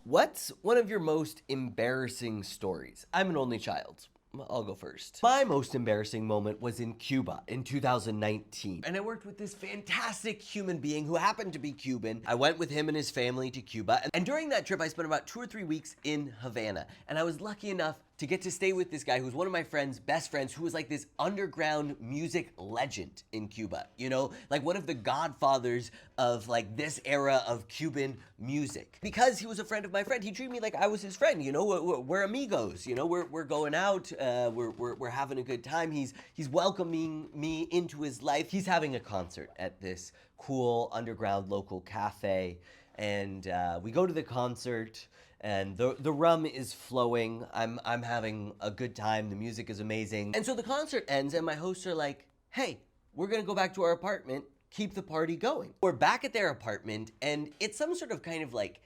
What's one of your most embarrassing stories? I'm an only child. I'll go first. My most embarrassing moment was in Cuba in 2019. And I worked with this fantastic human being who happened to be Cuban. I went with him and his family to Cuba. And during that trip, I spent about 2 or 3 weeks in Havana. And I was lucky enough to get to stay with this guy who's one of my friends' best friends, who was like this underground music legend in Cuba. You know, like one of the godfathers of like this era of Cuban music. Because he was a friend of my friend, he treated me like I was his friend. You know, we're amigos. You know, we're going out. We're having a good time. He's welcoming me into his life. He's having a concert at this cool underground local cafe, and we go to the concert. And the rum is flowing. I'm having a good time. The music is amazing. And so the concert ends, and my hosts are like, "Hey, we're gonna go back to our apartment. Keep the party going." We're back at their apartment, and it's some sort of kind of like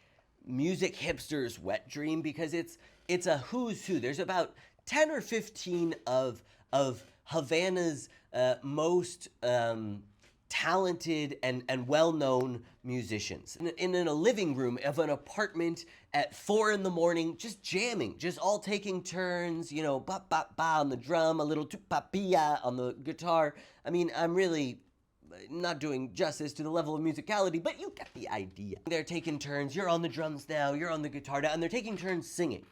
music hipster's wet dream, because it's a who's who. There's about 10 or 15 of Havana's most talented and well-known musicians in a living room of an apartment at 4 in the morning, just jamming, just all taking turns, you know, ba ba ba on the drum, a little tupapilla on the guitar. I mean, I'm really not doing justice to the level of musicality, but you get the idea. They're taking turns. You're on the drums now, you're on the guitar now, and they're taking turns singing.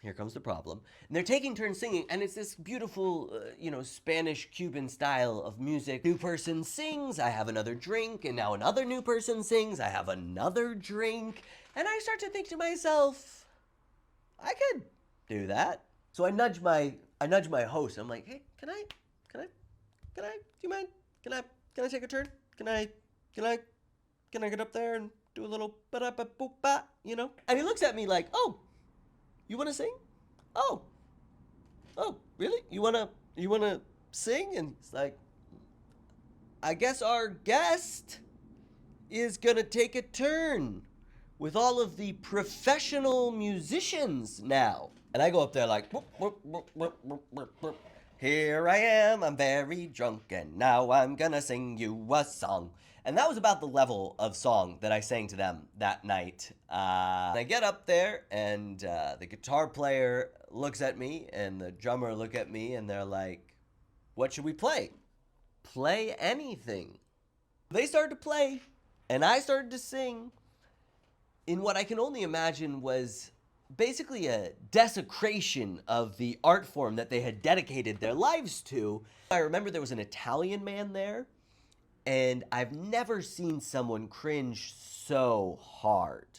Here comes the problem. And they're taking turns singing, and it's this beautiful, Spanish-Cuban style of music. New person sings, I have another drink, and now another new person sings, I have another drink. And I start to think to myself, I could do that. So I nudge my host. I'm like, "Hey, can I, do you mind? Can I take a turn? Can I get up there and do a little ba-da-ba-boop-ba, you know?" And he looks at me like, "Oh, you want to sing? Oh, really? You wanna sing?" And he's like, "I guess our guest is gonna take a turn with all of the professional musicians now." And I go up there like, "Whoop, whoop, whoop, whoop, whoop, whoop, whoop. Here I am, I'm very drunk, and now I'm gonna sing you a song." And that was about the level of song that I sang to them that night. I get up there, and the guitar player looks at me, and the drummer look at me, and they're like, "What should we play?" "Play anything." They started to play, and I started to sing in what I can only imagine was basically a desecration of the art form that they had dedicated their lives to. I remember there was an Italian man there, and I've never seen someone cringe so hard.